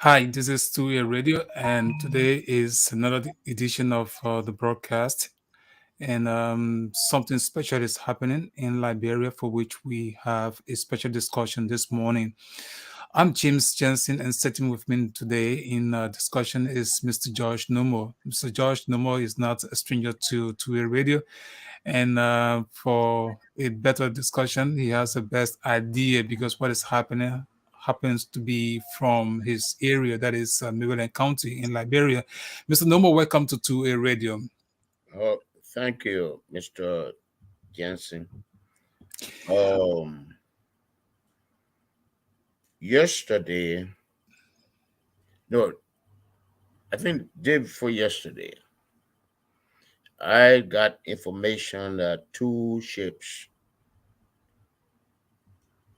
Hi, this is Studio Radio, and today is another edition of the broadcast. And something special is happening in Liberia, for which we have a special discussion this morning. I'm James Jensen, and sitting with me today in discussion is Mr. Josh Numo. Mr. Josh Numo is not a stranger to a radio, and for a better discussion, he has the best idea because what is happening happens to be from his area, that is Maryland County in Liberia. Mr. Numo, welcome to 2A Radio. Oh, thank you, Mr. Jensen. Um, Yesterday, no, I think day before yesterday, I got information that two ships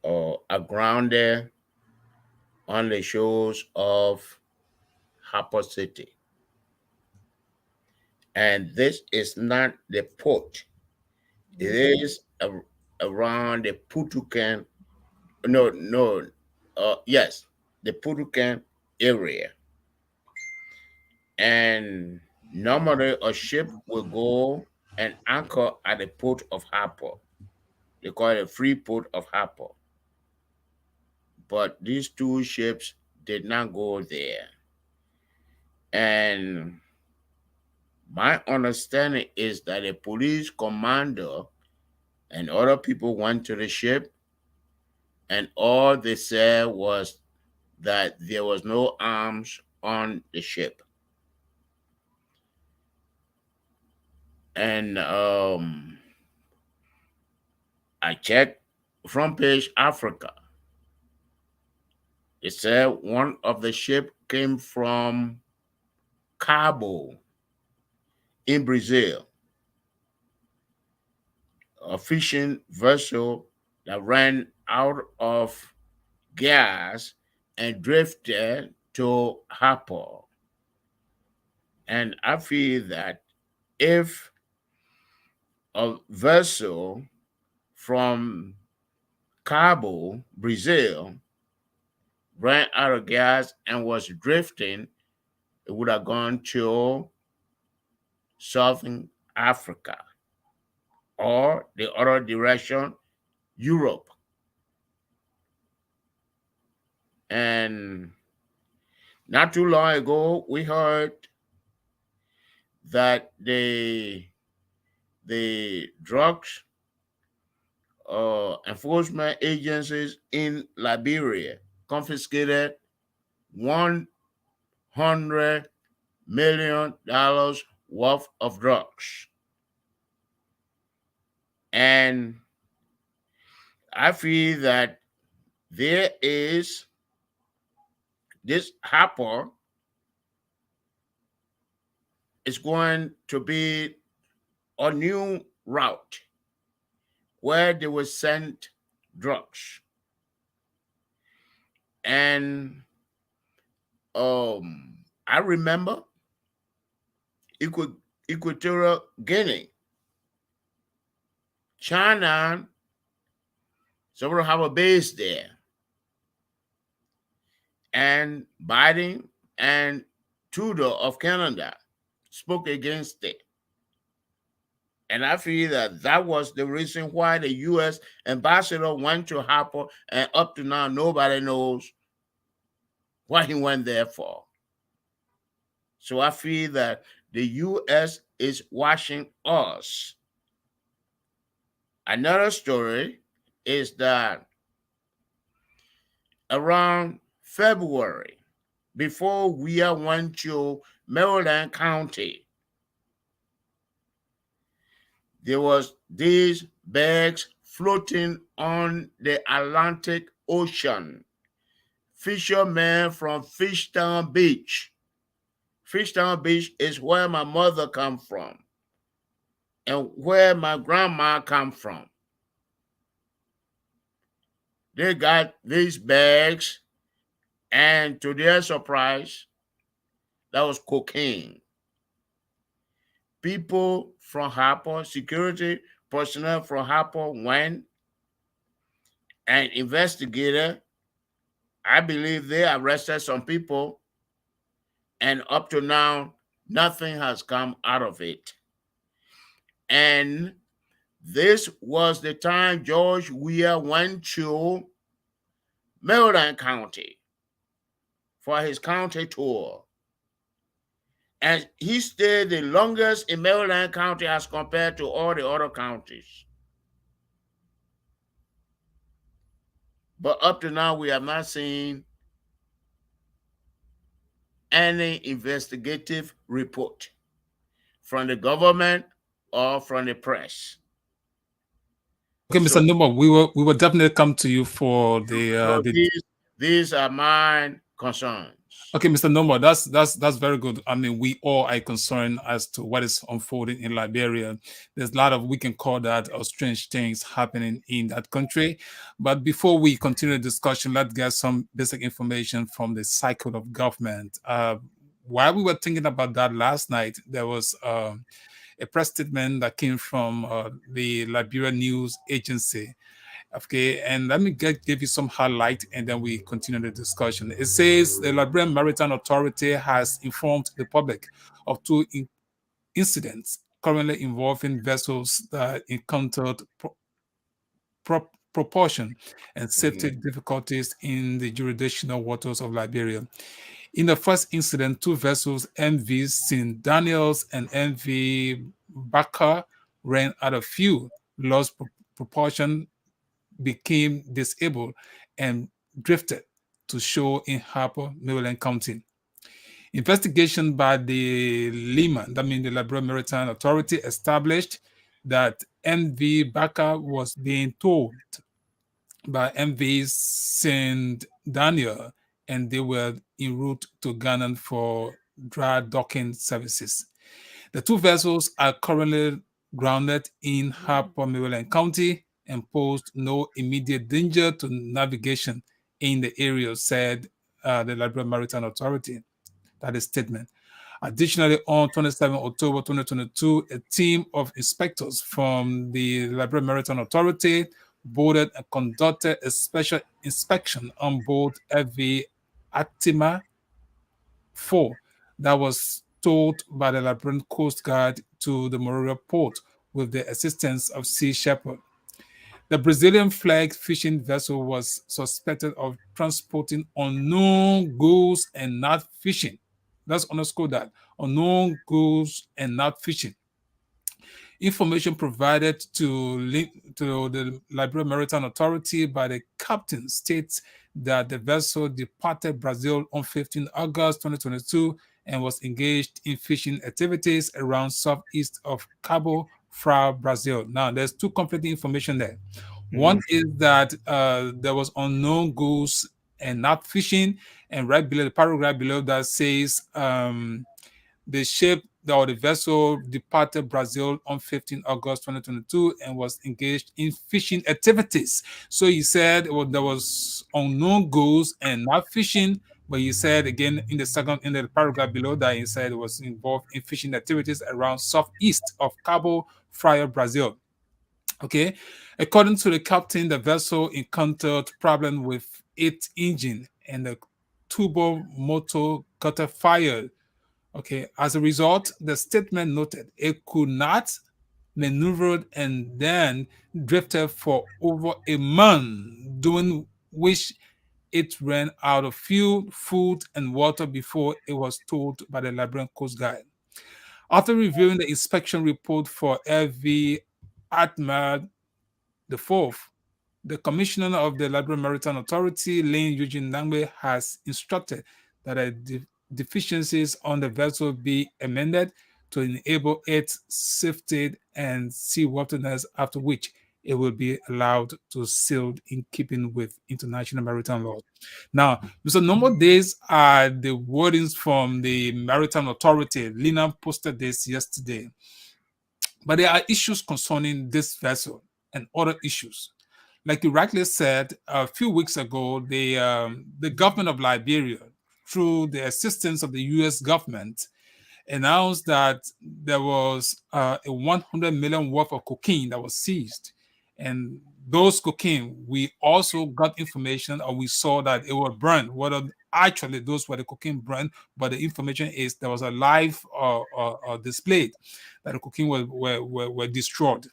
are grounded on the shores of Harper City, and this is not the port. It is around the Putukan. No, no. Yes, the Putukan area. And normally a ship will go and anchor at the port of Harper. They call it a free port of Harper. But these two ships did not go there. And my understanding is that a police commander and other people went to the ship, and all they said was that there was no arms on the ship. And I checked front page Africa. It said one of the ship came from Cabo in Brazil, a fishing vessel that ran out of gas and drifted to Harper. And I feel that if a vessel from Cabo, Brazil, ran out of gas and was drifting, it would have gone to Southern Africa or the other direction, Europe. And not too long ago, we heard that the drugs enforcement agencies in Liberia confiscated $100 million worth of drugs. And I feel that there is this Harper is going to be a new route where they will send drugs. And I remember Equatorial Guinea, China, so have a base there. And Biden and Trudeau of Canada spoke against it. And I feel that that was the reason why the U.S. ambassador went to Harper, and up to now, nobody knows what he went there for. So I feel that the U.S. is watching us. Another story is that around February, before we went to Maryland County, there was these bags floating on the Atlantic Ocean. Fishermen from Fishtown Beach. Fishtown Beach is where my mother come from and where my grandma come from. They got these bags, and to their surprise, that was cocaine. People from Harper, security personnel from Harper went and investigated. I believe they arrested some people, and up to now, nothing has come out of it. And this was the time George Weah went to Maryland County for his county tour. And he stayed the longest in Maryland County as compared to all the other counties. But up to now, we have not seen any investigative report from the government or from the press. Okay, Mr. So, Nubo, we will definitely come to you for so the. these are my concerns. Okay, Mr. Nomba, that's very good. I mean, we all are concerned as to what is unfolding in Liberia. There's a lot of, we can call that, strange things happening in that country. But before we continue the discussion, let's get some basic information from the cycle of government. While we were thinking about that last night, there was a press statement that came from the Liberia News Agency. Okay, and let me give you some highlight and then we continue the discussion. It says the Liberian Maritime Authority has informed the public of two incidents currently involving vessels that encountered proportion and safety Mhm. difficulties in the jurisdictional waters of Liberia. In the first incident, two vessels, MV St. Daniels and MV Baka, ran out of fuel, lost propulsion, became disabled, and drifted to shore in Harper, Maryland County. Investigation by the Lehman, that means the Liberia Maritime Authority, established that MV Baka was being towed by MV St. Daniel, and they were en route to Ghana for dry docking services. The two vessels are currently grounded in Harper, Maryland County and pose no immediate danger to navigation in the area, said the Liberia Maritime Authority. That is statement. Additionally, on 27 October 2022, a team of inspectors from the Liberia Maritime Authority boarded and conducted a special inspection on board FV Atima 4 that was towed by the Liberian Coast Guard to the Moria port with the assistance of Sea Shepherd. The Brazilian flag fishing vessel was suspected of transporting unknown goods and not fishing. Let's underscore that. Unknown goods and not fishing. Information provided to the Liberia Maritime Authority by the captain states that the vessel departed Brazil on 15 August 2022 and was engaged in fishing activities around southeast of Cabo Frio, Brazil. Now, there's two conflicting information there. One Mhm. is that there was unknown goods and not fishing, and right below the paragraph below that says the ship or the vessel departed Brazil on 15 August 2022 and was engaged in fishing activities. So he said there was unknown goods and not fishing, but he said again in the paragraph below that he said it was involved in fishing activities around southeast of Cabo Frio, Brazil. Okay, according to the captain, the vessel encountered problem with its engine and the turbo motor caught fire. Okay, as a result, the statement noted it could not maneuver and then drifted for over a month, during which it ran out of fuel, food, and water before it was towed by the Liberian Coast Guard. After reviewing the inspection report for LV Atma the fourth, the commissioner of the Liberia Maritime Authority, Lane Eugene Nangbe, has instructed that deficiencies on the vessel be amended to enable its safety and seaworthiness, after which it will be allowed to sail in keeping with international maritime law. Now, Mr. Number days are the wordings from the Maritime Authority. Lina posted this yesterday. But there are issues concerning this vessel and other issues. Like you rightly said, a few weeks ago, the government of Liberia, through the assistance of the U.S. government, announced that there was a 100 million worth of cocaine that was seized, and those cocaine, we also got information or we saw that it was burned. Whether actually those were the cocaine burned, but the information is there was a live displayed that the cocaine were destroyed.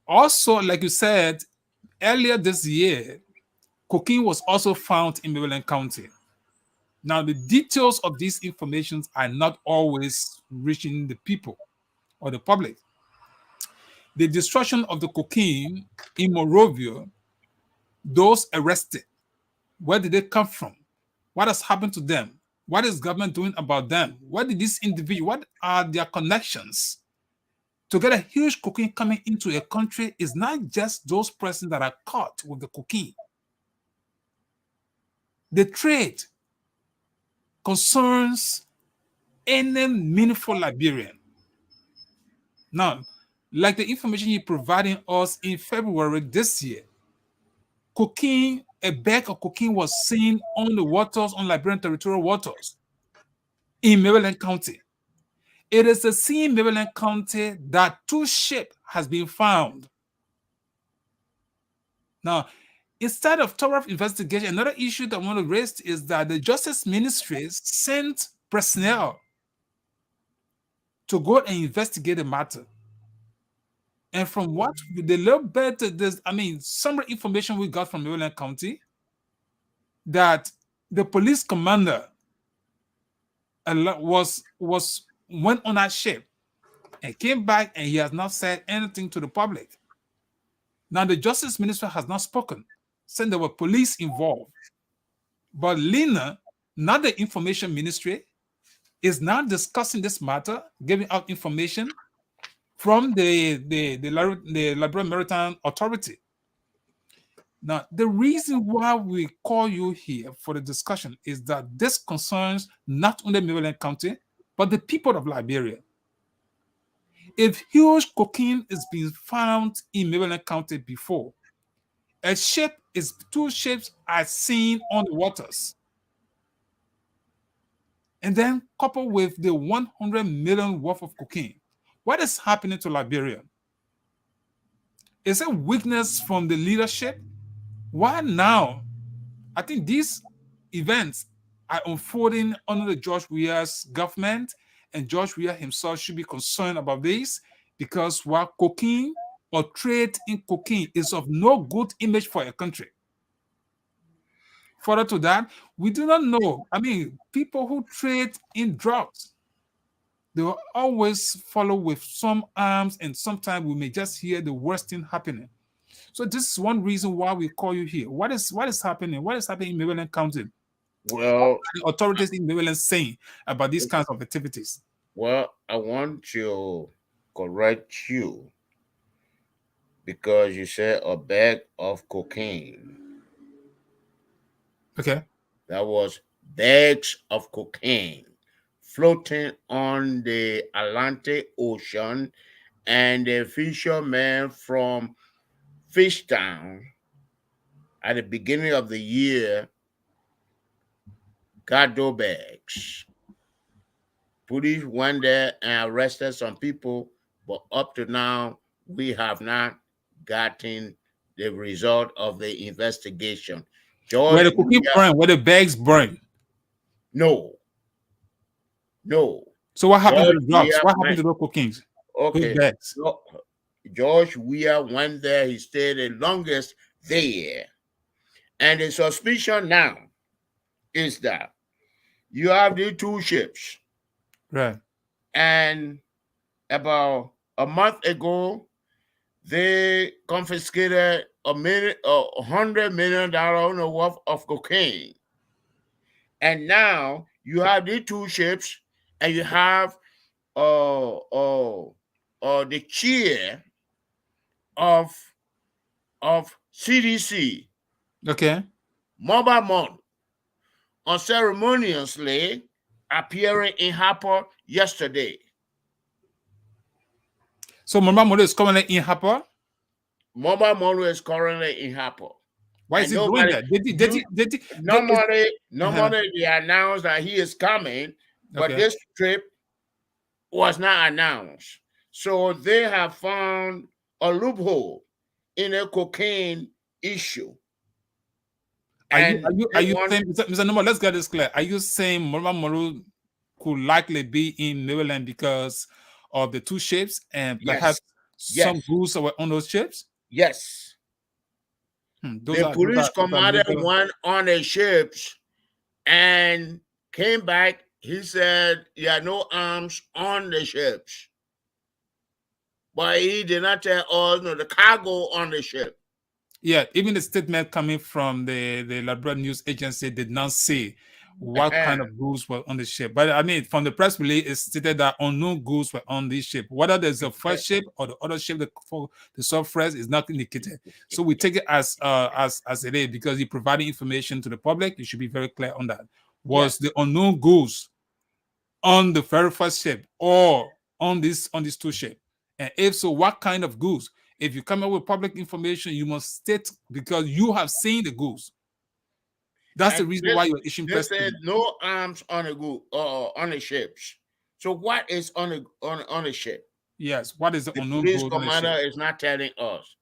Also, like you said earlier this year, cocaine was also found in Maryland County. Now, the details of these informations are not always reaching the people or the public. The destruction of the cocaine in Morovia, those arrested, where did they come from? What has happened to them? What is government doing about them? What did these individuals, what are their connections? To get a huge cocaine coming into a country is not just those persons that are caught with the cocaine. The trade concerns any meaningful Liberian. Now, like the information you're providing us in February this year, cocaine, a bag of cocaine was seen on the waters, on Liberian territorial waters in Maryland County. It is the same Maryland County that two ships has been found. Now, instead of thorough investigation, another issue that I want to raise is that the Justice Ministry sent personnel to go and investigate the matter. And from what the little bit, some information we got from Maryland County, that the police commander was went on that ship and came back, and he has not said anything to the public. Now the Justice Minister has not spoken, saying there were police involved. But Lena, not the Information Ministry, is now discussing this matter, giving out information from the Liberian Maritime Authority. Now, the reason why we call you here for the discussion is that this concerns not only Maryland County, but the people of Liberia. If huge cocaine is being found in Maryland County before, two ships are seen on the waters, and then coupled with the 100 million worth of cocaine, what is happening to Liberia? Is it weakness from the leadership? Why now? I think these events are unfolding under the George Weah's government, and George Weah himself should be concerned about this, because while cocaine or trade in cocaine is of no good image for a country. Further to that, we do not know. People who trade in drugs, they will always follow with some arms, and sometimes we may just hear the worst thing happening. So this is one reason why we call you here. What is happening? What is happening in Maryland County? Well, What are the authorities in Maryland saying about these kinds of activities? well, I want to correct you because you said a bag of cocaine. Okay. That was bags of cocaine floating on the Atlantic Ocean, and the fishermen from Fishtown at the beginning of the year got those bags. Police went there and arrested some people, but up to now, we have not gotten the result of the investigation. Where George, the cookie burn, where the bags burn. no, no. So what happened to George the drugs? Weah What happened went, to those cocaines? Those okay. bags. George Weah went there. He stayed the longest there. And the suspicion now is that you have these two ships. Right. And about a month ago, they confiscated $100 million worth of cocaine. And now you have these two ships, and you have the chair of CDC, Okay. Mobile Mon, unceremoniously appearing in Harper yesterday. So Mama Molo is currently in Harper. Mobile Mon is currently in Harper. Why is he doing that? Normally they announced that he is coming, but Okay. this trip was not announced. So they have found a loophole in a cocaine issue. Are you And they are you want, saying, Mr. Numa, let's get this clear. Are you saying Mama Moru could likely be in Maryland because of the two ships and perhaps yes, some yes, goods that were on those ships? yes. Those The are police commander legal. went on the ships and came back. He said there are no arms on the ships. But he did not tell us no the cargo on the ship. Yeah, even the statement coming from the Liberia news agency did not say what kind of goods were on the ship. But I mean, from the press release, it stated that unknown goods were on this ship. Whether there's a first ship or the other ship, the surface is not indicated. So we take it as it is because you providing information to the public. You should be very clear on that. Yes. Was the unknown goods on the very first ship or on these two ships? And if so, what kind of goods? If you come up with public information, you must state because you have seen the goods. That's the And reason why you're issuing they press said statement. no arms on the on the ships. So what is on the on the ship? Yes. What is the The unknown police goods on the commander ship? is not telling us.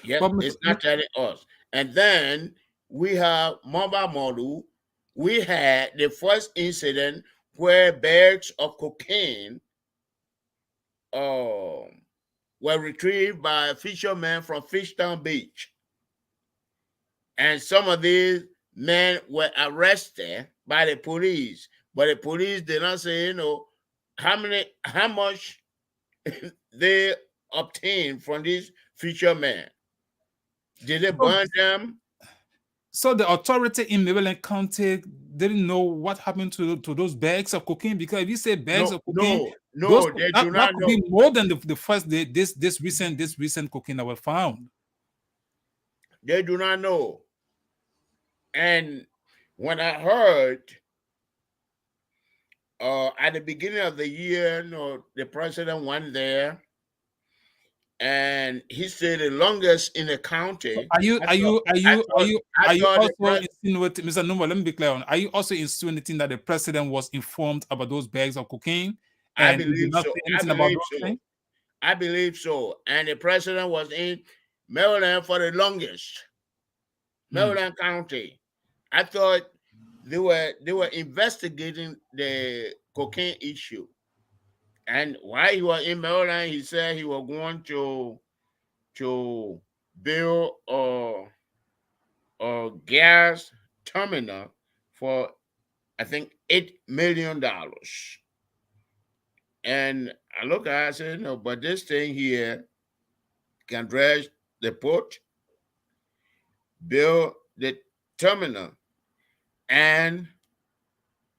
Yep, But it's not telling us. And then we have Mamba Modu. We had the first incident where bags of cocaine were retrieved by fishermen from Fishtown Beach. And some of these men were arrested by the police, but the police did not say, how much they obtained from these fishermen. Did they so, burn them? so the authority in Maryland County didn't know what happened to those bags of cocaine, because if you say bags No, of cocaine, no, those no, they that, do that not could know. be more than the first day, this recent cocaine that were found. They do not know. And when I heard at the beginning of the year, the president went there and he said the longest in the county. Are you I are thought, you are I you are thought, you I are you thought the also insinuating, Mr. Nubo, let me be clear on, are you also insinuating that the president was informed about those bags of cocaine I and he did believe not so. say I anything about believe those so. things? I believe so. And the president was in Maryland for the longest. Maryland County. I thought they were investigating the cocaine issue. And while he was in Maryland, he said he was going to build a gas terminal for I think $8 million. And I look at it, I said, no, but this thing here can dredge the port, build the terminal, and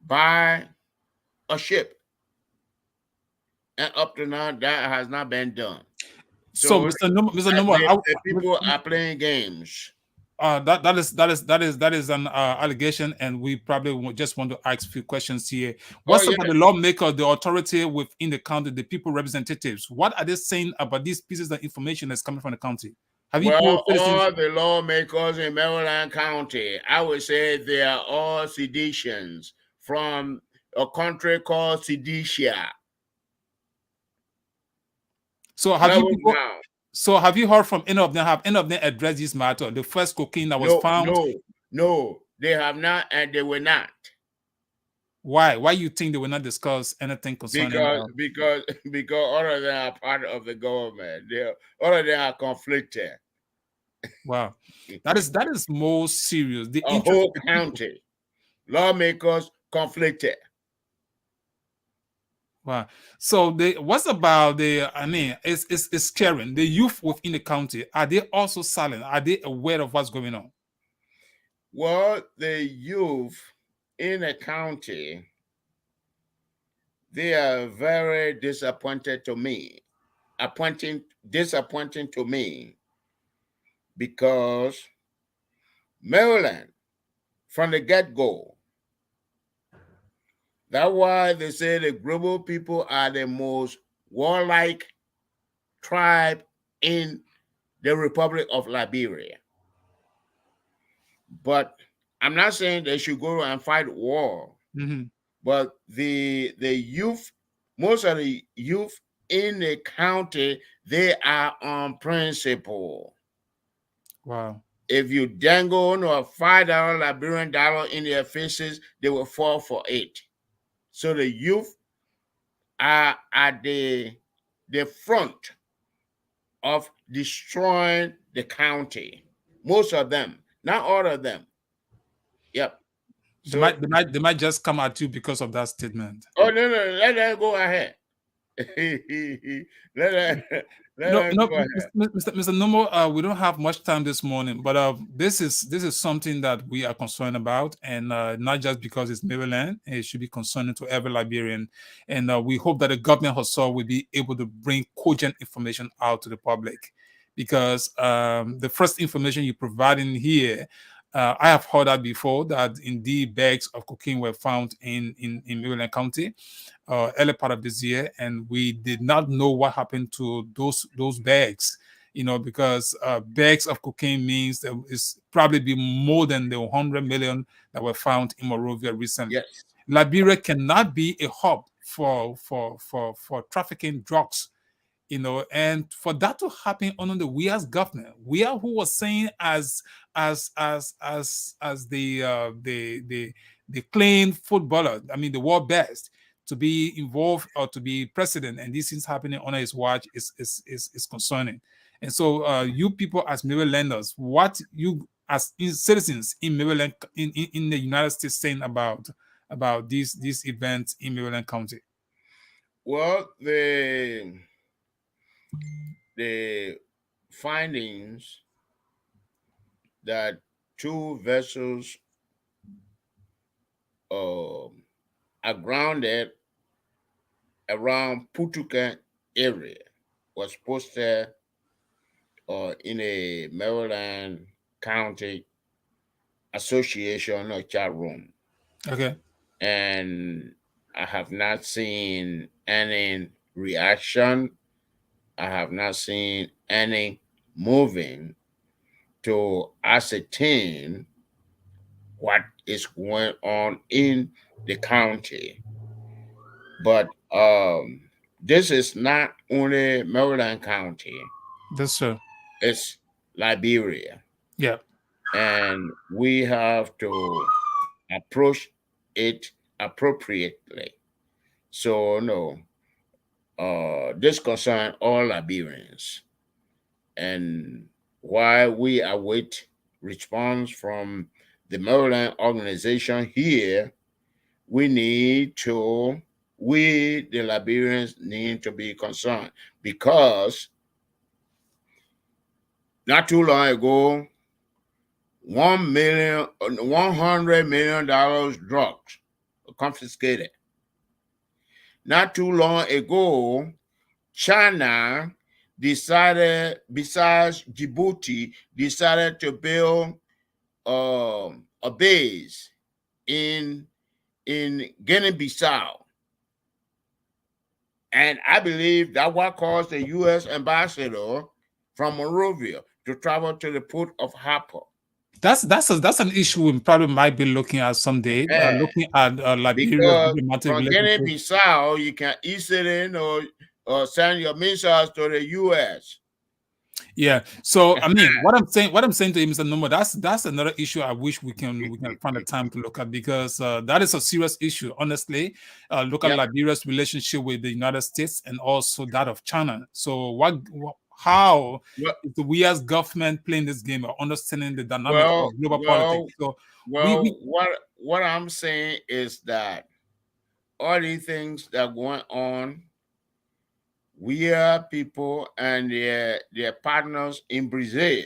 buy a ship. And up to now, that has not been done. So, So Mr. Nubo, the people are playing games. that is an allegation, and we probably just want to ask a few questions here. Oh, What's yeah. about the lawmaker, the authority within the county, the people representatives? What are they saying about these pieces of information that's coming from the county? Have you Well, polled citizens? all the lawmakers in Maryland County, I would say they are all seditians from a country called Sedetia. So have you Level people? now. So have you heard from any of them? Have any of them addressed this matter? The first cocaine that was No, found. no, no, they have not, and they will not. Why? Why you think they will not discuss anything concerning? Because all of them are part of the government. All of them are conflicted. Wow, that is more serious. The A interest of whole the people. county lawmakers conflicted. Wow. So what's about the? I mean, it's scary. The youth within the county, are they also silent? Are they aware of what's going on? Well, the youth in the county, they are very disappointed to me. Disappointing to me because Maryland, from the get-go, that's why they say the global people are the most warlike tribe in the Republic of Liberia. But I'm not saying they should go and fight war. Mm-hmm. But the youth, most of the youth in the county, they are on principle. Wow. If you dangle a $5 Liberian dollar in their faces, they will fall for it. So the youth are at the front of destroying the county. Most of them, not all of them. Yep. They So, might, they might, they might just come at you because of that statement. oh no, no, let them go ahead. let them, let them go ahead. Mr. Nomo, we don't have much time this morning, but this is something that we are concerned about, and not just because it's Maryland, it should be concerning to every Liberian, and we hope that the government also will be able to bring cogent information out to the public, because the first information you provide in here. I have heard that before, that indeed bags of cocaine were found in Maryland County early part of this year, and we did not know what happened to those bags. Because bags of cocaine means there is probably be more than the 100 million that were found in Monrovia recently. Yes. Liberia cannot be a hub for trafficking drugs, and for that to happen under the Weah's government, Weah, who was saying as the clean footballer, I mean the world best, to be involved or to be president, and these things happening under his watch is concerning. And so, you people as Marylanders, what you as citizens in Maryland, in the United States, saying about these events in Maryland County? Well, the findings that two vessels are grounded around Putuka area was posted in a Maryland County Association or chat room, Okay. and I have not seen any reaction. I have not seen any moving to ascertain what is going on in the county. But this is not only Maryland County, That's true. it's Liberia. Yeah. And we have to approach it appropriately. So, no, this concerns all Liberians. And while we await response from the Maryland organization here, we need to, we, the Liberians, need to be concerned, because not too long ago, $100 million drugs were confiscated. Not too long ago, China decided, besides Djibouti, decided to build a base in Guinea-Bissau. And I believe that what caused the U.S. ambassador from Monrovia to travel to the port of Harper. That's an issue we probably might be looking at someday. Looking at Liberia's Because diplomatic from relationship. Guinea-Bissau, you can easily or send your missiles to the U.S. Yeah. So I mean, what I'm saying to you, Mr. Number, that's another issue I wish we can find the time to look at, because that is a serious issue. Honestly, look at Yep. Liberia's relationship with the United States and also that of China. So how Well, is the we as government playing this game or understanding the dynamics well, of global well, politics? So we well. What I'm saying is that all these things that are going on, we are people and their partners in Brazil,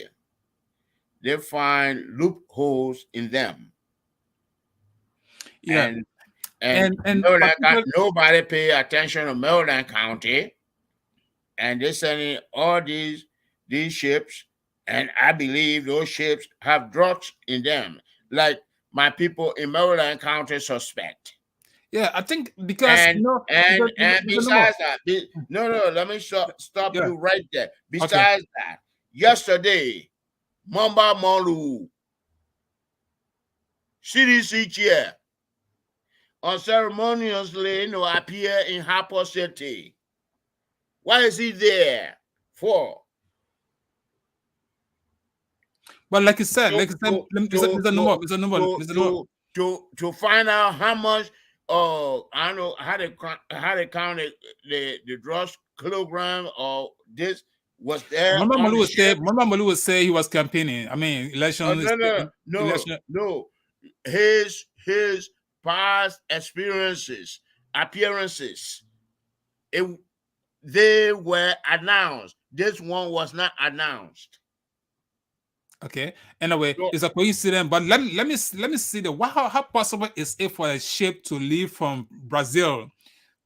they find loopholes in them. yeah, And and Maryland, particularly, nobody pay attention to Maryland County, and they're sending all these ships, and I believe those ships have drugs in them, like my people in Maryland County suspect. yeah, I think because And and and Mr. Number, besides that, no, let me stop yeah, you right there. okay. Besides that, yesterday, Mamba Molu, CDC chair, unceremoniously appear in Harper City What is he there for? But like you said, To to to Mr. to Numo, Mr. Numo, to Mr. Numo. to to find out how much I don't know how they count it, the drugs kilogram or this was there on the ship. Mama Malu would say he was campaigning. I mean, election, No, no, no, election. no. His past experiences, appearances, it they were announced. This one was not announced. Okay. Anyway, So, it's a coincidence. But let me see the how possible is it for a ship to leave from Brazil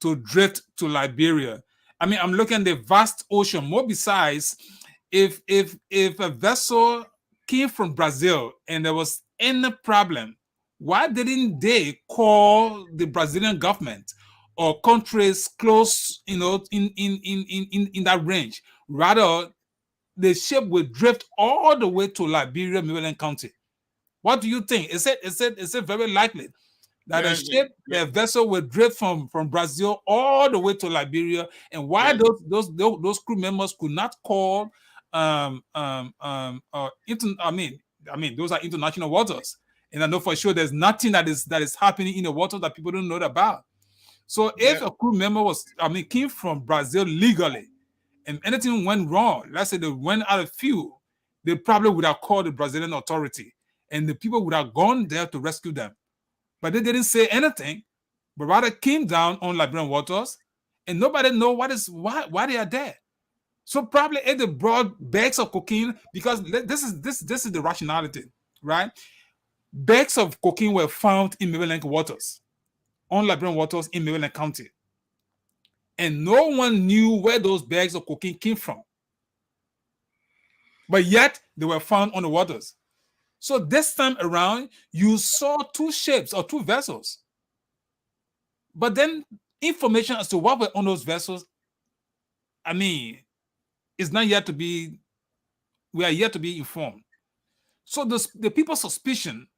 to drift to Liberia? I mean, I'm looking at the vast ocean. More besides, if a vessel came from Brazil and there was any problem, why didn't they call the Brazilian government or countries close, in that range? Rather, the ship will drift all the way to Liberia, Maryland County. What do you think? Is it very likely that a yes, ship, yes, a vessel will drift from Brazil all the way to Liberia? And why yes, those crew members could not call I mean those are international waters. And I know for sure there's nothing that is happening in the water that people don't know about. So if yes, a crew member came from Brazil legally and anything went wrong, let's say they went out of fuel, they probably would have called the Brazilian authority and the people would have gone there to rescue them. But they didn't say anything, but rather came down on Liberian waters and nobody know why they are there. So probably if they brought bags of cocaine, because this is the rationality, right? Bags of cocaine were found in Maryland waters, on Liberian waters in Maryland County. And no one knew where those bags of cocaine came from. But yet they were found on the waters. So this time around, you saw two ships or two vessels. But then information as to what were on those vessels, I mean, is not yet to be, we are yet to be informed. So the people's suspicion,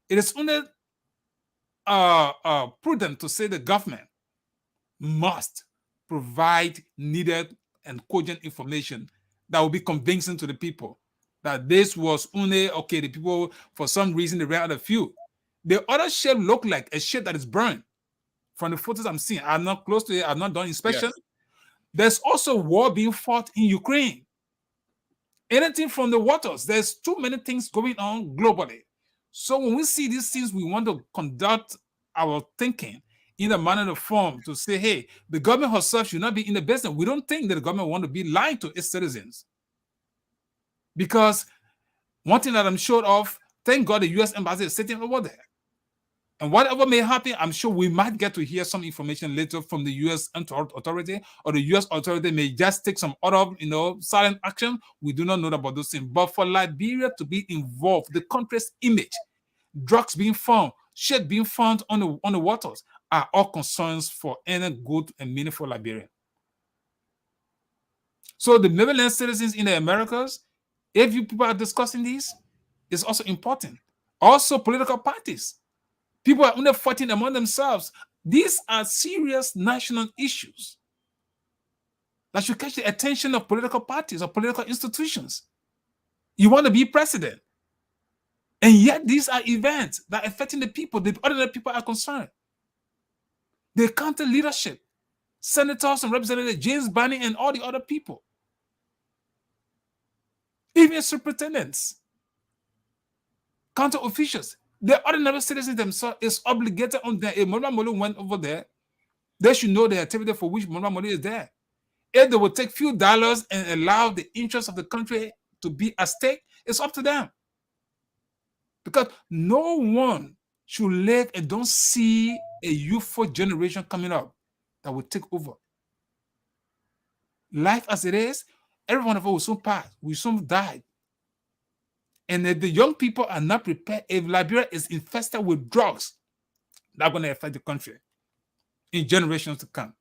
it is only prudent to say the government must provide needed and cogent information that will be convincing to the people that this was only okay. The people, for some reason, they ran out of fuel. The other ship looked like a ship that is burned. From the photos I'm seeing, I'm not close to it. I've not done inspection. yes, There's also war being fought in Ukraine. Anything from the waters. There's too many things going on globally. So when we see these things, we want to conduct our thinking in a manner of form to say, hey, the government herself should not be in the business. We don't think that the government want to be lying to its citizens. Because one thing that I'm sure of, thank God the U.S. Embassy is sitting over there. And whatever may happen, I'm sure we might get to hear some information later from the U.S. authority, or the U.S. authority may just take some other, silent action. We do not know about those things. But for Liberia to be involved, the country's image, drugs being found, shit being found on the waters, are all concerns for any good and meaningful Liberian. So the Maryland citizens in the Americas, if you people are discussing this, is also important. Also, political parties. People are only fighting among themselves. These are serious national issues that should catch the attention of political parties or political institutions. You want to be president. And yet these are events that are affecting the people. The ordinary people are concerned. The county leadership, senators and representatives, James Barney and all the other people. Even superintendents, county officials, the ordinary citizens themselves is obligated on them. If Mama Molu went over there, they should know the activity for which Mama Molu is there. If they will take few dollars and allow the interests of the country to be at stake, it's up to them. Because no one should live and don't see a youthful generation coming up that will take over. Life as it is, every one of us will soon pass, we soon die. And if the young people are not prepared, if Liberia is infested with drugs, that's going to affect the country in generations to come.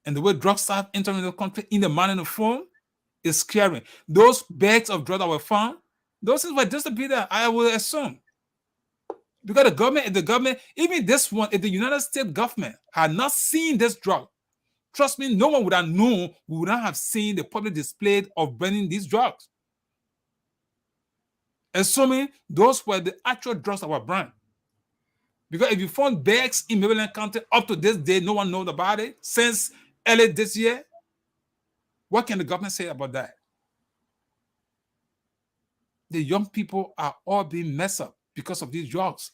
And the way drugs start entering the country in the manner and form is scary. Those bags of drugs that were found, those things were distributed, I will assume. Because the government, even this one, if the United States government had not seen this drug, Trust me, no one would have known, we would not have seen the public display of burning these drugs. Assuming those were the actual drugs that were burned. Because if you found bags in Maryland County up to this day, no one knows about it since early this year, what can the government say about that? The young people are all being messed up because of these drugs.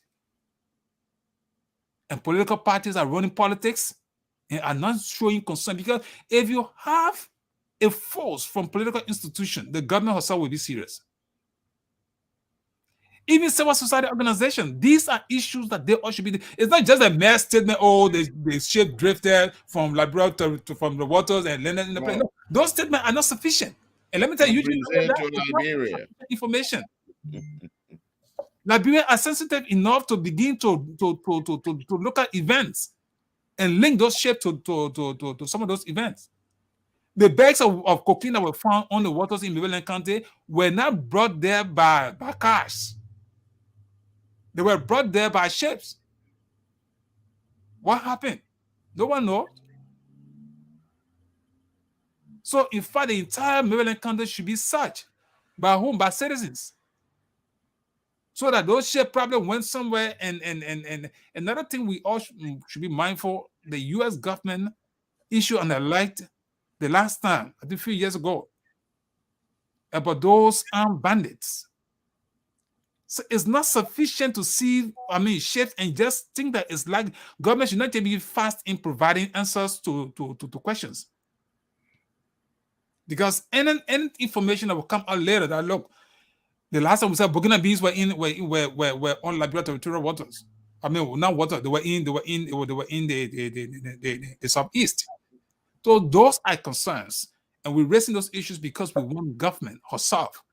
And political parties are running politics and are not showing concern, because if you have a force from political institution, the government herself will be serious. Even civil society organizations, these are issues that they all should be. It's not just a mere statement, oh, the ship drifted from Liberia from the waters and landed in the place. No, those statements are not sufficient. And let me tell you, usually to Liberia. information. Liberia are sensitive enough to begin to look at events and link those ships to some of those events. The bags of cocaine that were found on the waters in Maryland County were not brought there by cars. They were brought there by ships. What happened? No one knows. So, in fact, the entire Maryland County should be searched. By whom? By citizens. So that those ships probably went somewhere. And another thing we all should be mindful, the U.S. government issued an alert the last time, I think a few years ago, about those armed bandits. So it's not sufficient to see, ships and just think that it's like government should not be fast in providing answers to questions. Because any information that will come out later that, look, the last time we said Burkina Bees were on Liberia territorial waters. Not water, they were in the southeast. So those are concerns. And we're raising those issues because we want government herself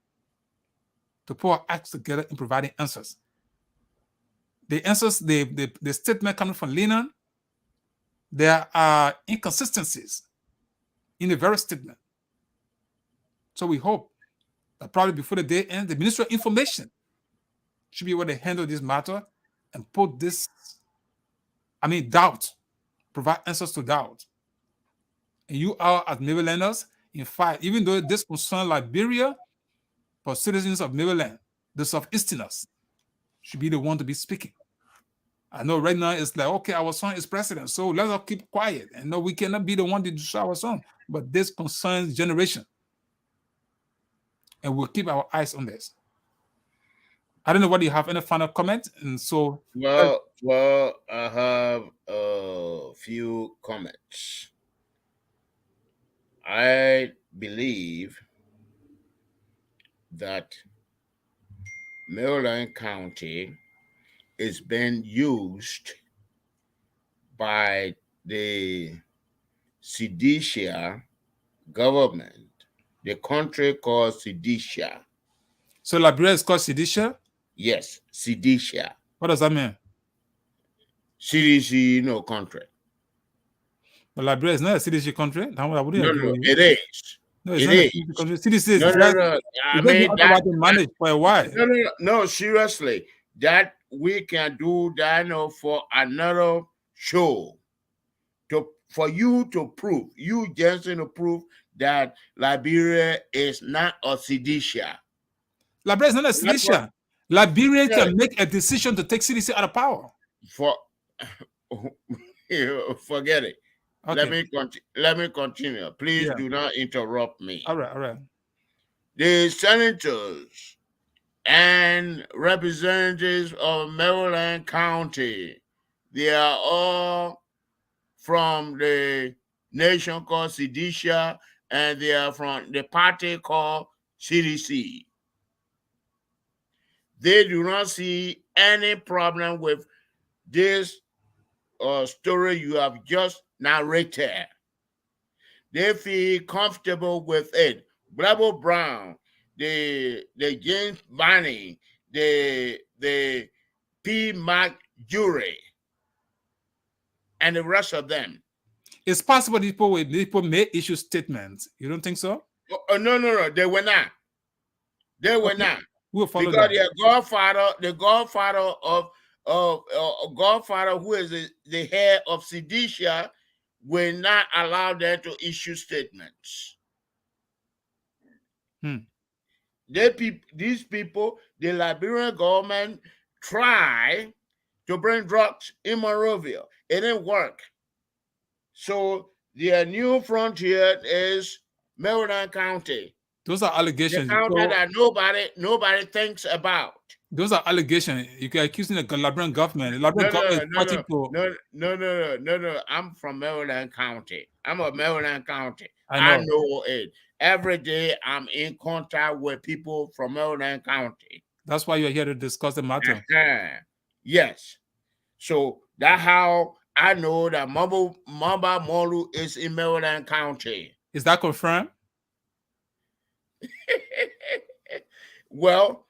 to put our acts together in providing answers. The answers, the statement coming from Lenan, there are inconsistencies in the very statement. So we hope that probably before the day ends, the Ministry of Information should be able to handle this matter and put this, doubt, provide answers to doubt. And you are, as Marylanders, in fact, even though this concerns Liberia, but citizens of Maryland, the Southeasterners, should be the one to be speaking. I know right now it's like, okay, our son is president, so let us keep quiet. And no, we cannot be the one to destroy our son. But this concerns generation. And we'll keep our eyes on this. I don't know whether you have any final comment. And so, well, I have a few comments. I believe that Maryland County is being used by the Sedisha government, the country called Sedisha. So Liberia is called Sedisha? Yes, Sedisha. What does that mean? CDC, country. But Liberia is not a CDC country. No, it is. No, it's not a CDC country. CDC is no. I mean, that to manage for a while. No, seriously. That we can do that for another show. For you to prove, you Jensen, to prove that Liberia is not a Sedisha. Liberia is not a Sedisha. Liberia can make a decision to take CDC out of power. Forget it. Okay. Let me continue. Please do not interrupt me. All right. The senators and representatives of Maryland County, they are all from the nation called Sedisha, and they are from the party called CDC. They do not see any problem with this story you have just narrated. They feel comfortable with it. Bravo Brown, the James Barney, the P. Mac Jury, and the rest of them. It's possible people may issue statements. You don't think so? No. They were not. They were not. We'll follow because that. the godfather who is the head of Sedisha, will not allow them to issue statements. Hmm. These people, the Liberian government, try to bring drugs in Monrovia. It didn't work. So their new frontier is Maryland County, Those are the allegations. county So that nobody thinks about. those are allegations. You can accusing the Liberian government. The Liberian No, government no, is no, fighting no, to. no, no, no, no, no, no. I'm from Maryland County. I'm a Maryland County. I I know. know it. Every day I'm in contact with people from Maryland County. That's why you're here to discuss the matter. Uh-huh. Yes. So that's how I know that Mamba Molu is in Maryland County. Is that confirmed? Well,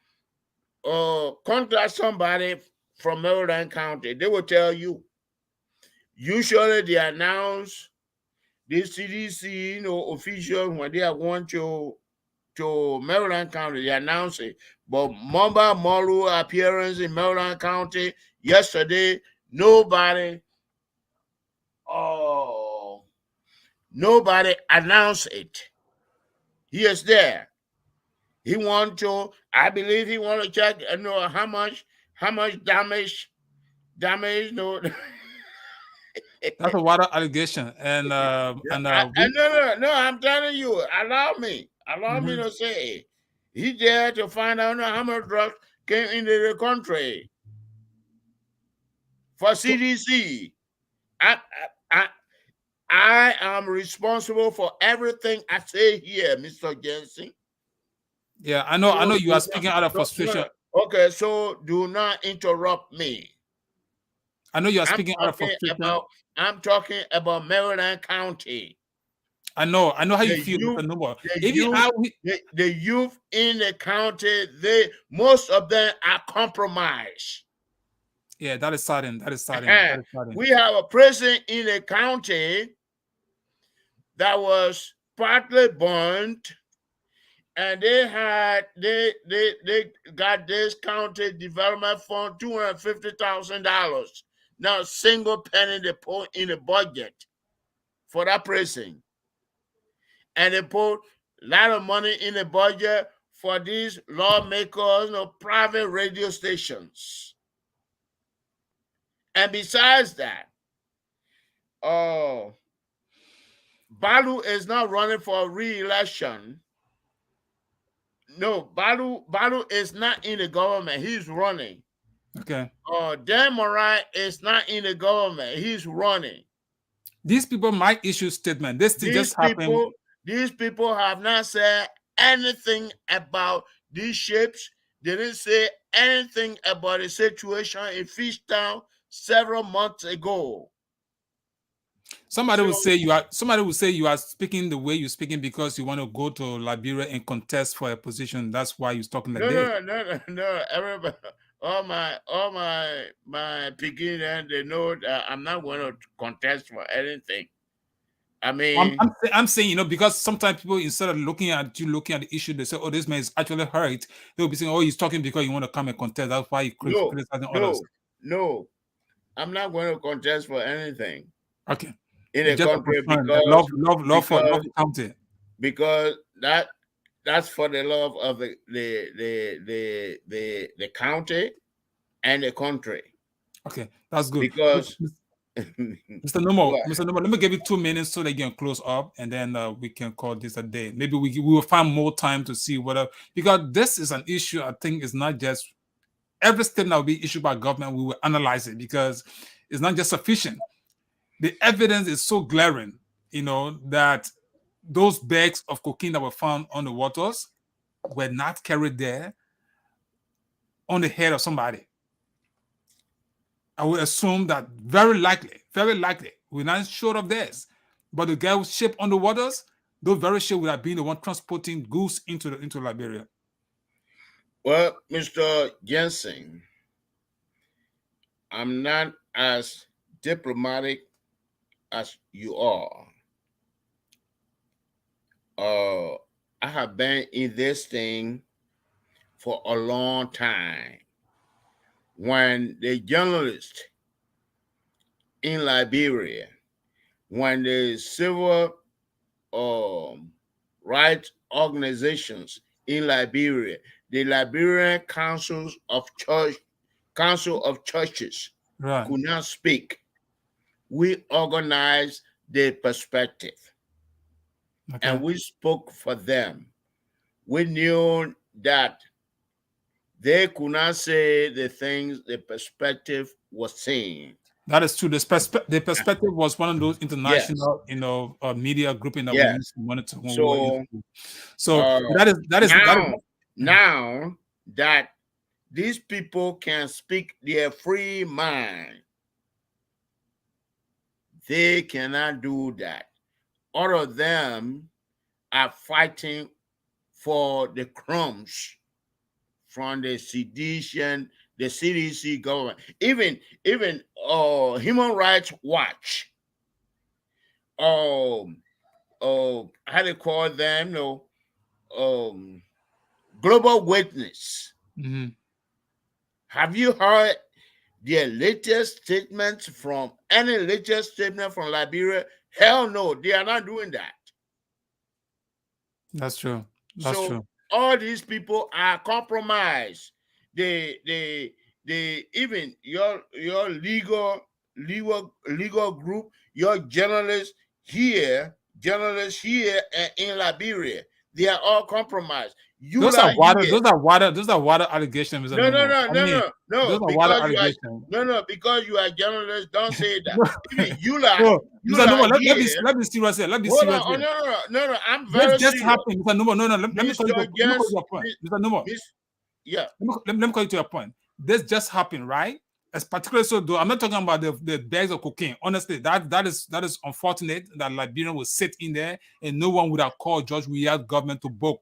contact somebody from Maryland County. They will tell you. Usually they announce the CDC, officials when they are going to Maryland County, they announce it. But Mamba Molu appearance in Maryland County yesterday, nobody oh nobody announced it. He is there. He want to, I believe he want to check know how much damage no. That's a water allegation, and No, I'm telling you, allow me Mhm. to say, he there to find out how much drugs came into the country for So, CDC. I, I, I am responsible for everything I say here, Mr. Jensen. yeah, I know. So I know you are do not, speaking out of frustration. okay, so do not interrupt me. I know you are I'm speaking out of talking frustration. about I'm talking about Maryland County. I know. I know how you The feel, youth, Mr. Nubo. the Even youth, I, the youth in the county, most of them are compromised. yeah, that is sudden. That is sudden. Uh-huh. That is sudden. We have a prison in the county that was partly burned, and they got this county development fund $250,000. Not a single penny they put in the budget for that prison. And they put a lot of money in the budget for these lawmakers, private radio stations. And besides that, Balu is not running for re-election. No, Balu is not in the government. He's running. Okay. Dan Morai is not in the government. He's running. These people might issue statement. This thing These just happened. people, these people have not said anything about these ships. They didn't say anything about the situation in Fishtown several months ago. Somebody So will say you are. Somebody will say you are speaking the way you're speaking because you want to go to Liberia and contest for a position. That's why you're talking like no, this. no, no, no, no. Everybody, all my picking, and they know that I'm not going to contest for anything. I I'm, mean, I'm, I'm saying, because sometimes people, instead of looking at the issue, they say, oh, this man is actually hurt. They'll be saying, oh, he's talking because you want to come and contest. That's why he no, criticizing others. no, no. I'm not going to contest for anything Okay. in You the just country confirm that love because for county. because that's for the love of the county and the country. Okay, that's good. Because Mr. Nomo, let me give you 2 minutes so they can close up, and then we can call this a day. Maybe we will find more time to see whether, because this is an issue. I think is not just every statement that will be issued by government. We will analyze it because it's not just sufficient. The evidence is so glaring, that those bags of cocaine that were found on the waters were not carried there on the head of somebody. I would assume that very likely, we're not sure of this, but the guy who ship on the waters, those very ship would have been the one transporting goods into Liberia. well, Mr. Jensen, I'm not as diplomatic as you are. I have been in this thing for a long time. When the journalists in Liberia when the civil um, rights organizations in Liberia, the Liberian Council of Churches, Right. could not speak, we organized the perspective and Okay. we spoke for them. We knew that they could not say the things the perspective was saying. That is true. The perspective was one of those Yes, international, media grouping that we used yes. to monitor when we were in So school. So uh, that is. now, Mhm. now that these people can speak their free mind, they cannot do that. All of them are fighting for the crumbs from the CDC government. Even Human Rights Watch, how they call them, um, Global Witness. Mhm. Have you heard their latest statements from any latest statement from Liberia? Hell no, they are not doing that. That's true. That's So true. all these people are compromised. They even your legal group, your journalists here in Liberia, they are all compromised. You Those are are water. here. Those are water allegations, Mr. No, Nubo. no, I no, mean, no, those no. are water Because you are allegations. no, because you are journalists. Don't say that. No, Even no, Mr. Yula Nubo, here. let me serious here. Let me Hold serious on. Oh, here. no, no, no, no. I'm This very just serious, happened, Mr. Nubo. No, no. Let me call you Mister let me call you Jens. a point, Mr. Nubo. Miss, yeah. Let me call you to a point. This just happened, right? As particularly so, though, I'm not talking about the bags of cocaine. Honestly, that is unfortunate that Liberian will sit in there and no one would have called George Weah's government to book,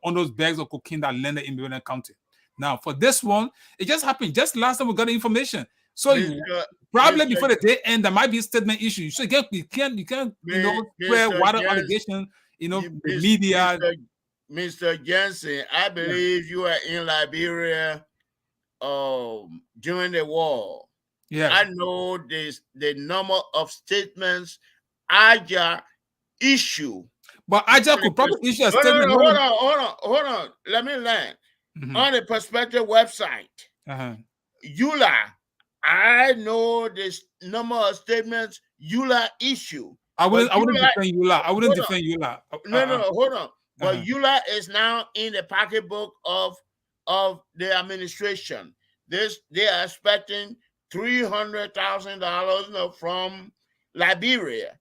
on those bags of cocaine that landed in Maryland County. Now, for this one, it just happened just last time we got the information. So Mister probably Mister before the day end, there might be a statement issue. So you can't spread Mister water Jens, allegation. The media. Mister Mister Jensen. I Yeah. believe you are in Liberia during the war. I Yes. know this the number of statements Aja issue But Aja on the could probably issue a no, no, statement. no, hold on. Let me land. Mhm. On the Perspective website, Uh-huh. Eula, I know this number of statements Eula issue, I but wouldn't I wouldn't Eula, defend Yula. I wouldn't hold on, defend Yula. no, hold on. But Uh-huh. Eula is now in the pocketbook of the administration. They are expecting $300,000 from Liberia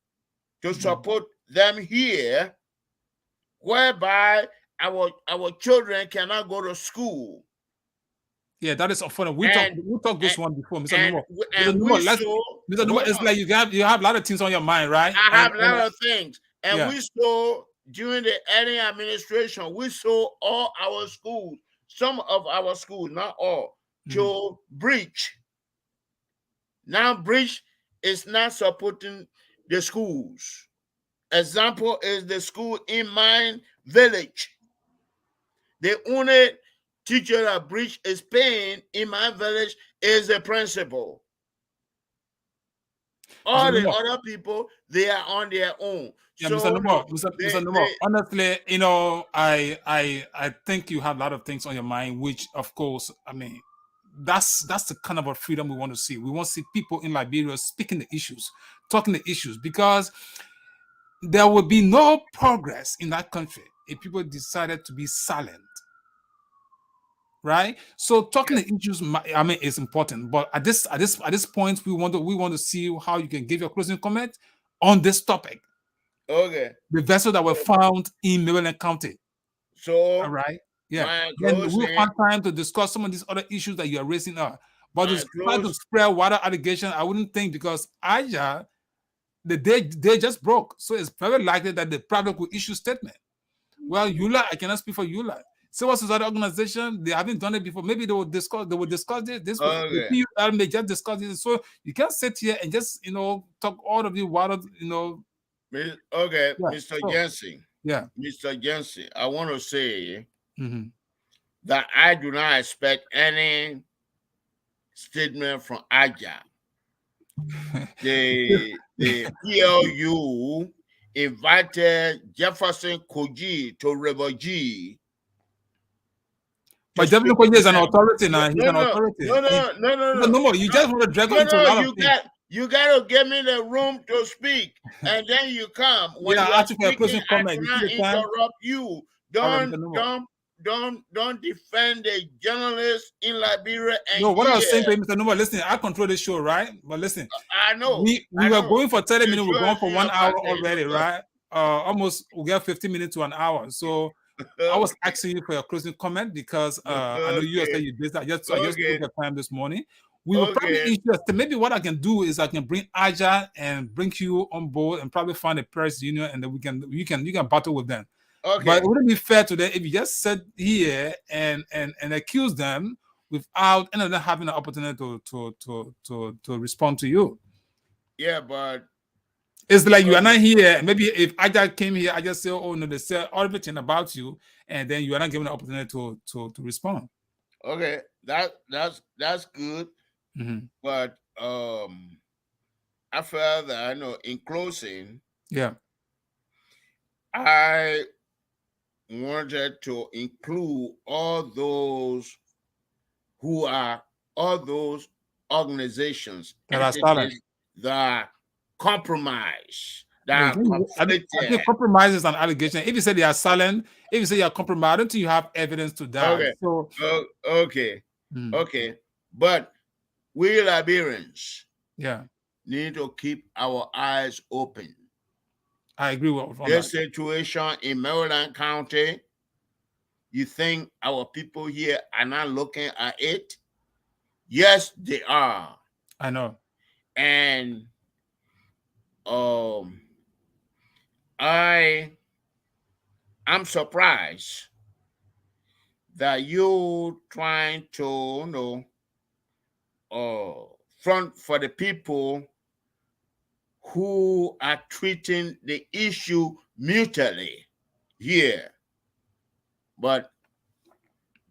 to Mhm. support them here, whereby our children cannot go to school. Yeah, that is unfortunate. And We talked and this one before, Mr. and, Numo. Mr. and we Numo, saw Mr. Numo, hold it's on. like you have a lot of things on your mind, right? I And have a lot of things. And yeah. we saw during the early administration, we saw all our schools, some of our schools, not all, Mhm. to breach. Now breach is not supporting the schools. Example is the school in my village. The only teacher that breach is paying in my village is the principal. Mr. All the Numo, other people, they are on their own. yeah, Mr. So Numo, Mr. Numo. they Honestly, I think you have a lot of things on your mind, which of course, I mean, that's the kind of a freedom we want to see. We want to see people in Liberia speaking the issues, talking the issues, because there will be no progress in that country if people decided to be silent, right? So talking the issues, I mean, is important. But at this point, we want to see how you can give your closing comment on this topic, okay. the vessel that were So, found in Maryland County. All so right, yeah. my Then we'll closing, find time to discuss some of these other issues that you are raising up. But to my try to close. spread water allegation, I wouldn't think, because Aja, they just broke, so it's very likely that the product will issue statement. Well, Yula, I cannot speak for Yula. Civil society organization, they haven't done it before. Maybe they will discuss it this way. The Okay, PUL may just discuss it. So you can't sit here and just talk all of the water, okay, yeah. Mr. So Jensen, yeah. Mr. Jensen. I want to say Hmm. that I do not expect any statement from Aja. the PLU invited Jefferson Koji to River G to But Jefferson speak Kogi to is an them. authority No, now. He's no, an no, authority. no, no, no, no, No, no, no more. You no, just want to drag us no, into a no. lot of things. You got to give me the room to speak, and then you come. When Yeah, you I are asked you for a speaking, closing I comment. do You see not the time? interrupt you. All right, Mr. Numo. Don't defend the journalists in Liberia and No, what I was saying here. to you, Mr. Numo, listen, I control this show, right? But listen, we I were know. going for 30 The minutes, we're show going is for in 1 hour apartheid. already, right? Almost we get 15 minutes to an hour. So I was Okay, asking you for your closing comment because I know you said okay, you busy. I just took okay, your time this morning. We will probably okay, interested. Maybe what I can do is I can bring Aja and bring you on board and probably find a press union and then you can battle with them. But okay. it wouldn't be fair to them if you just sit here and accuse them without any of them having an opportunity to respond to you. Yeah, but It's like you are not okay, here. Maybe if I just came here, I just say, "Oh no," they say everything about you, and then you are not given the opportunity to respond. okay. That's good. Mhm. But I felt that in closing, Yeah, I wanted to include all those organizations, that are silent. entities that compromise, No, that are I conflicted. think compromise is an allegation. If you say they are silent, if you say you are compromised, I don't think you have evidence to that. Okay, So, okay, mm, okay. But we Liberians yeah, need to keep our eyes open. I agree with on that. This situation in Maryland County, you think our people here are not looking at it? Yes, they are. I know. And um, I I'm surprised that you trying to front for the people who are treating the issue mutually here. But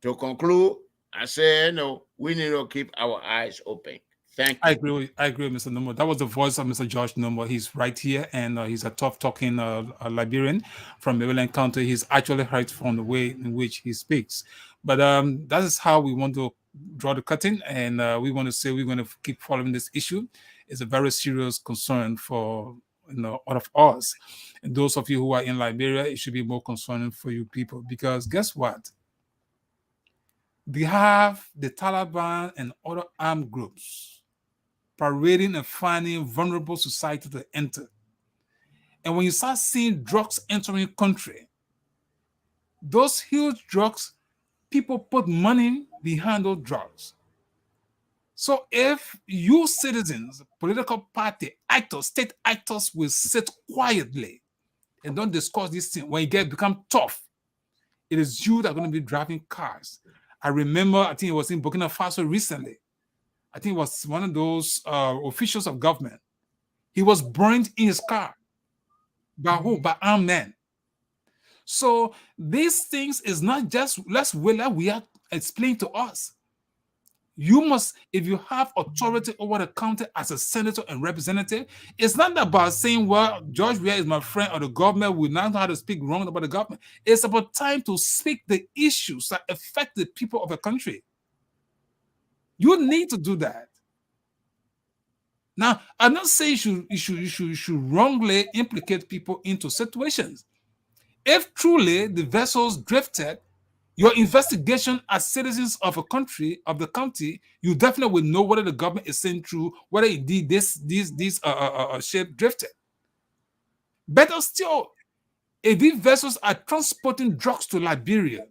to conclude, I say no, we need to keep our eyes open. Thank you. I agree with Mr. Nomo. That was the voice of Mr. George Nomo. He's right here, and he's a tough talking Liberian from Maryland County. He's actually hurt from the way in which he speaks. But that is how we want to draw the curtain, and we want to say we're going to keep following this issue. It's a very serious concern for all of us. And those of you who are in Liberia, it should be more concerning for you people because guess what? They have the Taliban and other armed groups parading and finding vulnerable society to enter. And when you start seeing drugs entering country, those huge drugs, people put money behind those drugs. So if you citizens, political party actors, state actors will sit quietly and don't discuss this thing, when it become tough, it is you that are going to be driving cars. I remember, I think it was in Burkina Faso recently. I think it was one of those officials of government. He was burned in his car. By who? By armed men. So these things is not just let's wait like we are explained to us. You must, if you have authority over the county as a senator and representative, it's not about saying, well, George Weah is my friend or the government will not know how to speak wrong about the government. It's about time to speak the issues that affect the people of a country. You need to do that. Now, I'm not saying you should wrongly implicate people into situations. If truly the vessels drifted, your investigation as citizens of a country, of the county, you definitely will know whether the government is saying true, whether indeed this ship drifted. Better still, if these vessels are transporting drugs to Liberia,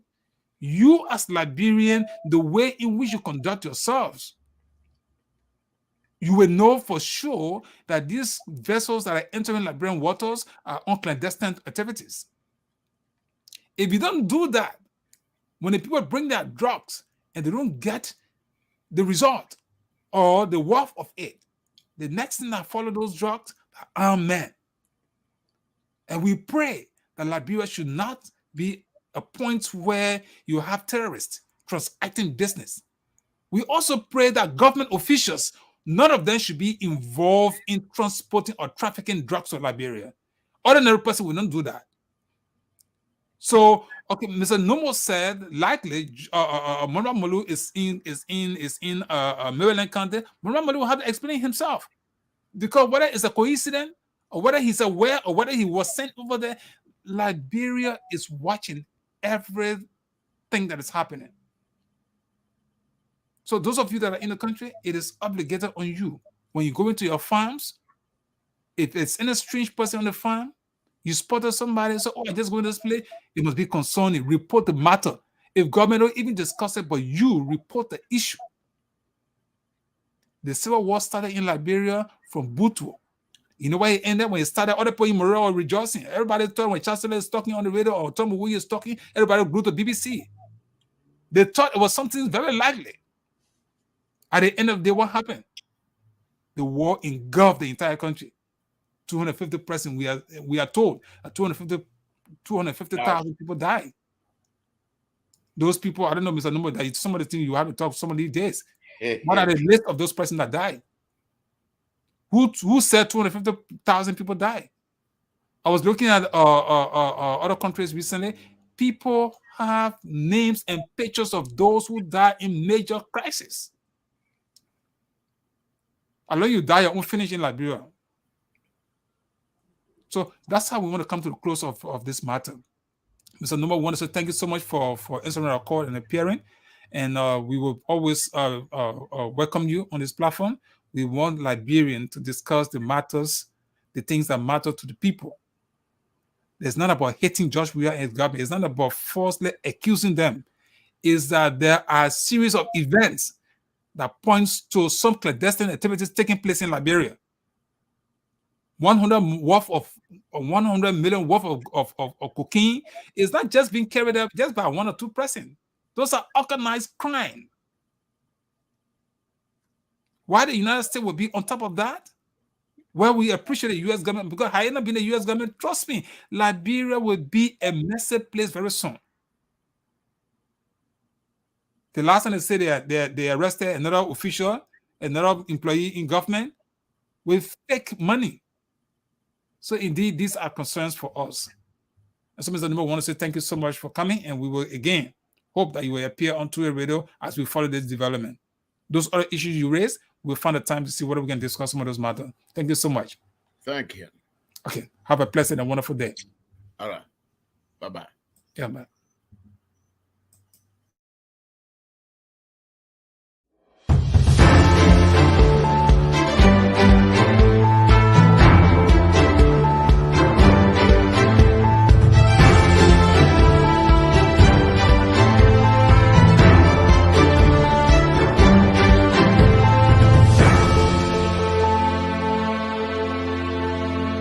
you as Liberian, the way in which you conduct yourselves, you will know for sure that these vessels that are entering Liberian waters are on clandestine activities. If you don't do that, when the people bring their drugs and they don't get the result or the worth of it, the next thing that follow those drugs are armed men. And we pray that Liberia should not be a point where you have terrorists transacting business. We also pray that government officials None of them should be involved in transporting or trafficking drugs to Liberia. Ordinary person will not do that. So, okay, Mr. Nubo said likely Monroe Malu is in Maryland County. Monroe Malu will have to explain himself, because whether it's a coincidence or whether he's aware or whether he was sent over there, Liberia is watching everything that is happening. So those of you that are in the country, it is obligated on you when you go into your farms. If it's any strange person on the farm, you spotted somebody, so I just go to this place, it must be concerning. Report the matter. If government don't even discuss it, but you report the issue. The civil war started in Liberia from Butu. You know where it ended? When it started, other people in Morale were rejoicing. Everybody thought when Chancellor is talking on the radio or Tom Wu is talking, everybody grew to BBC. They thought it was something very likely. At the end of the day, what happened? The war engulfed the entire country. 250 person, we are told 250,000 people died. Those people, I don't know, Mr. Number, that some of the things you have to talk some of these days. What are the list of those persons that died? Who said 250,000 people died? I was looking at other countries recently. People have names and pictures of those who died in major crises. Although you die, you won't finish in Liberia. So that's how we want to come to the close of this matter. Mr. Number, we want to say thank you so much for answering our call and appearing. And we will always welcome you on this platform. We want Liberian to discuss the matters, the things that matter to the people. It's not about hating George Weah and his government. It's not about falsely accusing them. It's that there are a series of events that points to some clandestine activities taking place in Liberia. 100 million worth of cocaine is not just being carried out just by one or two persons. Those are organized crime. Why the United States will be on top of that? Well, we appreciate the U.S. government, because had it not been the U.S. government, trust me, Liberia will be a messy place very soon. The last time they said they arrested another official, another employee in government with fake money. So indeed, these are concerns for us. And so, Mr. Nubo, I want to say thank you so much for coming, and we will again hope that you will appear on Twitter Radio as we follow this development. Those other issues you raised, we'll find the time to see whether we can discuss some of those matters. Thank you so much. Thank you. Okay. Have a pleasant and wonderful day. All right. Bye-bye. Yeah, bye.